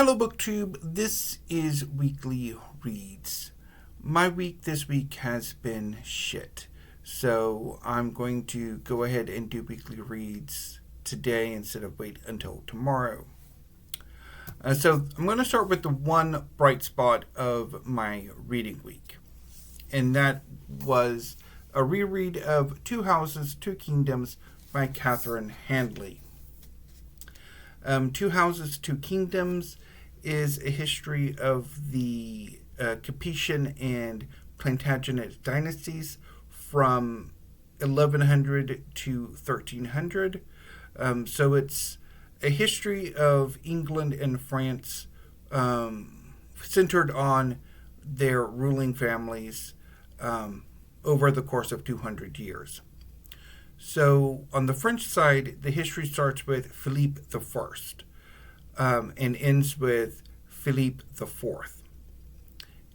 Hello BookTube, this is Weekly Reads. My week this week has been shit, so I'm going to go ahead and do Weekly Reads today instead of wait until tomorrow. So I'm going to start with the one bright spot of my reading week, and that was a reread of Two Houses, Two Kingdoms by Catherine Hanely. Two Houses, Two Kingdoms is a history of the Capetian and Plantagenet dynasties from 1100 to 1300. So it's a history of England and France centered on their ruling families over the course of 200 years. So on the French side, the history starts with Philippe I and ends with Philippe IV.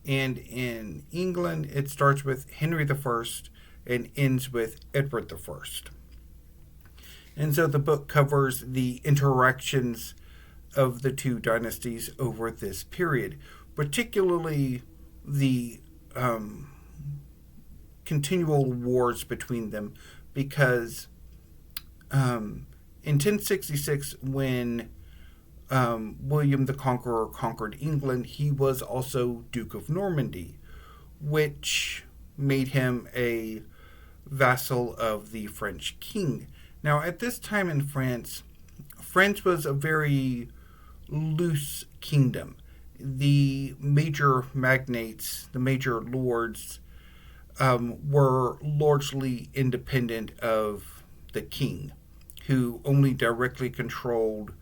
And in England, it starts with Henry I and ends with Edward I. And so the book covers the interactions of the two dynasties over this period, particularly the continual wars between them, because in 1066, when William the Conqueror conquered England, he was also Duke of Normandy, which made him a vassal of the French king. Now, at this time in France, France was a very loose kingdom. The major magnates, the major lords, were largely independent of the king, who only directly controlled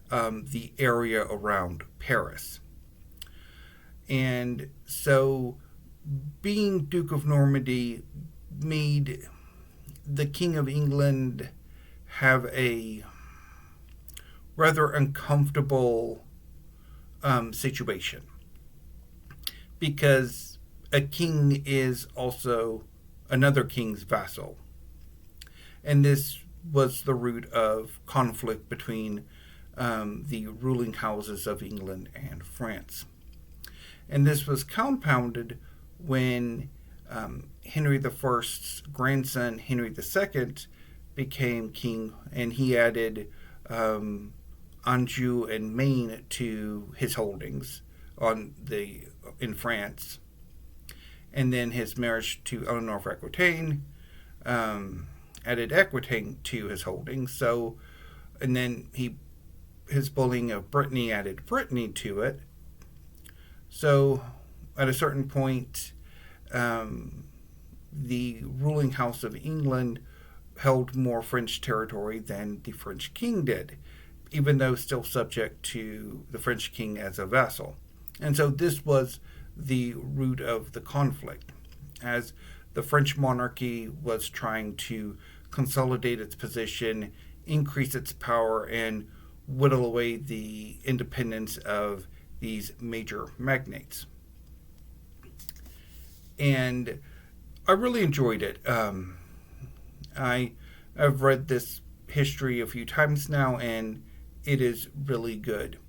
the area around Paris. And so being Duke of Normandy made the King of England have a rather uncomfortable situation, because a king is also another king's vassal. And this was the root of conflict between the ruling houses of England and France. And this was compounded when Henry I's grandson, Henry II, became king, and he added Anjou and Maine to his holdings in France. And then his marriage to Eleanor of Aquitaine added Aquitaine to his holdings. So, and then his bullying of Brittany added Brittany to it. So, at a certain point, the ruling house of England held more French territory than the French king did, even though still subject to the French king as a vassal. And so this was the root of the conflict, as the French monarchy was trying to consolidate its position, increase its power, and whittle away the independence of these major magnates. And I really enjoyed it. I've read this history a few times now, and it is really good.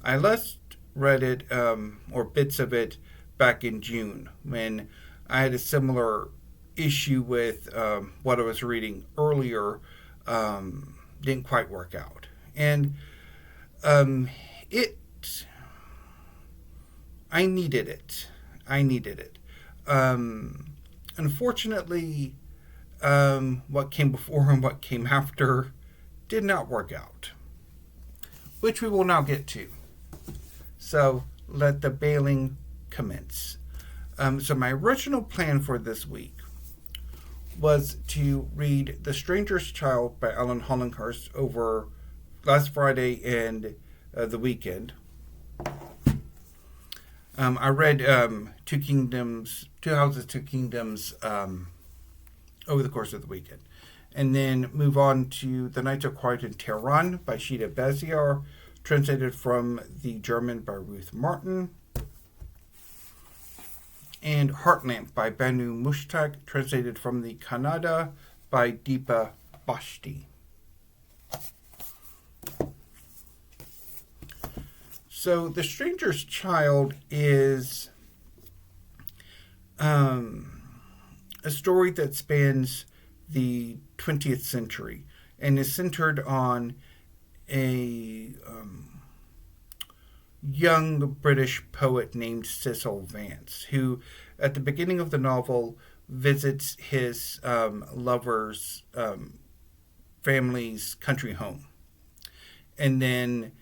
I last read it, or bits of it, back in June, when I had a similar issue with what I was reading earlier. Didn't quite work out. And I needed it. Unfortunately, what came before and what came after did not work out, which we will now get to. So let the bailing commence. So my original plan for this week was to read The Stranger's Child by Alan Hollinghurst over last Friday and the weekend. I read Two Houses, Two Kingdoms over the course of the weekend. And then move on to The Nights of Quiet in Tehran by Shida Bazyar, translated from the German by Ruth Martin. And Heartlamp by Banu Mushtaq, translated from the Kannada by Deepa Bhasthi. So, The Stranger's Child is a story that spans the 20th century and is centered on a young British poet named Cecil Vance, who, at the beginning of the novel, visits his lover's family's country home. And then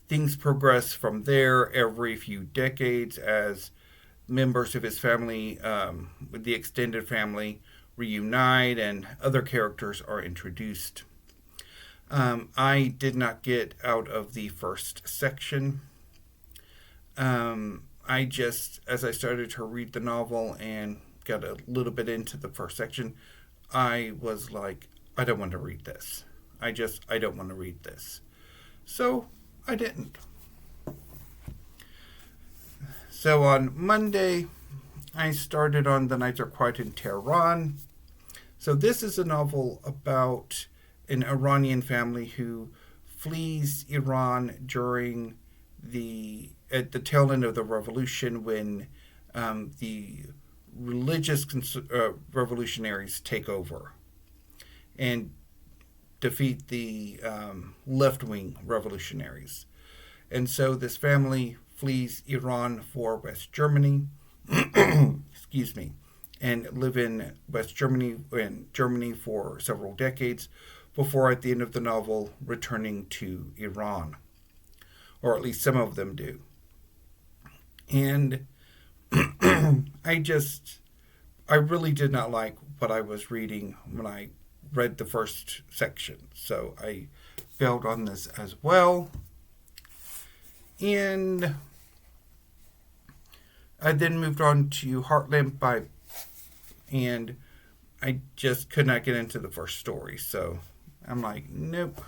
things progress from there every few decades as members of his family, with the extended family, reunite and other characters are introduced. I did not get out of the first section. I just, as I started to read the novel and got a little bit into the first section, I was like, I don't want to read this. I don't want to read this. So I didn't. So on Monday, I started on The Nights Are Quiet in Tehran. So this is a novel about an Iranian family who flees Iran during at the tail end of the revolution, when the religious revolutionaries take over and defeat the left-wing revolutionaries. And so this family flees Iran for West Germany, excuse me, and live in West Germany and Germany for several decades before, at the end of the novel, returning to Iran. Or at least some of them do. And I really did not like what I was reading when I read the first section. So I bailed on this as well. And I then moved on to Heartland and I just could not get into the first story. So I'm like, nope.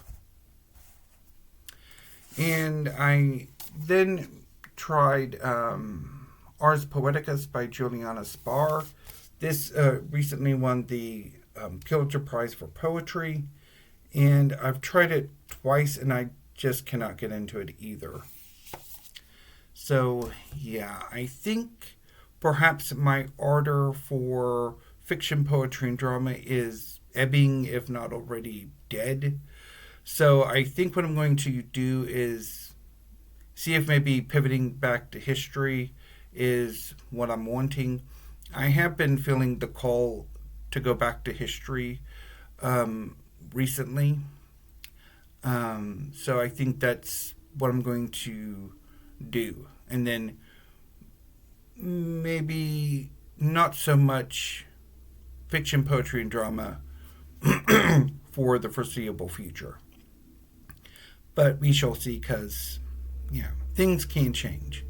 And I then tried Ars Poeticas by Juliana Spahr. This recently won the Pulitzer Prize for Poetry. And I've tried it twice and I just cannot get into it either. So, yeah, I think perhaps my ardor for fiction, poetry, and drama is ebbing, if not already dead. So I think what I'm going to do is see if maybe pivoting back to history is what I'm wanting. I have been feeling the call to go back to history recently. So I think that's what I'm going to do. And then maybe not so much fiction, poetry, and drama for the foreseeable future. But we shall see, because, things can change.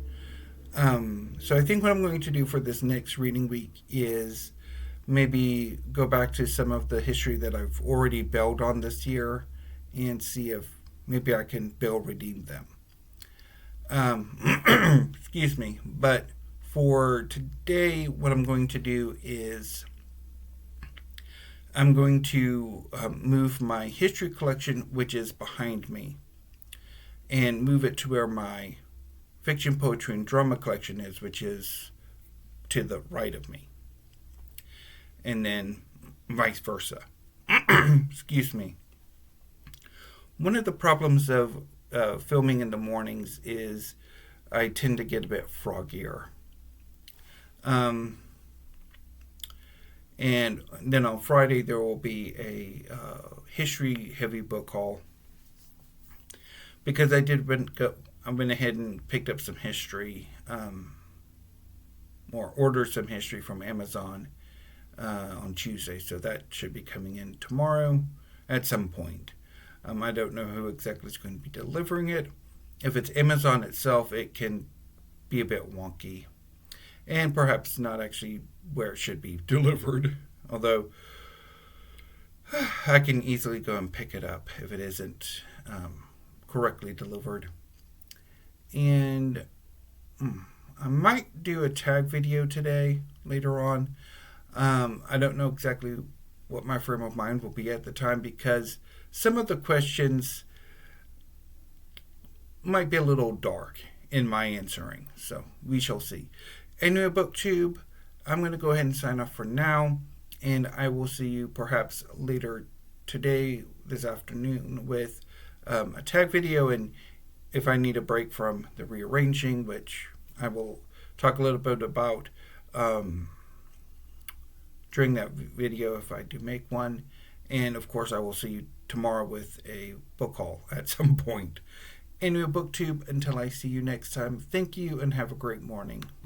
So I think what I'm going to do for this next reading week is maybe go back to some of the history that I've already bailed on this year and see if maybe I can bail redeem them. Excuse me. But for today, what I'm going to do is I'm going to move my history collection, which is behind me, and move it to where my fiction, poetry, and drama collection is, which is to the right of me. And then vice versa. Excuse me. One of the problems of filming in the mornings is I tend to get a bit froggier. And then on Friday there will be a history-heavy book haul, because I went ahead and picked up some history, or ordered some history from Amazon on Tuesday, so that should be coming in tomorrow at some point. I don't know who exactly is going to be delivering it. If it's Amazon itself, it can be a bit wonky, and perhaps not actually where it should be delivered, although I can easily go and pick it up if it isn't correctly delivered. And I might do a tag video today later on. I don't know exactly what my frame of mind will be at the time, because some of the questions might be a little dark, in my answering. So we shall see. Anyway, BookTube, I'm going to go ahead and sign off for now, and I will see you perhaps later today, this afternoon, with a tag video, and if I need a break from the rearranging, which I will talk a little bit about during that video if I do make one. And of course, I will see you tomorrow with a book haul at some point. Anyway, BookTube, until I see you next time, thank you and have a great morning.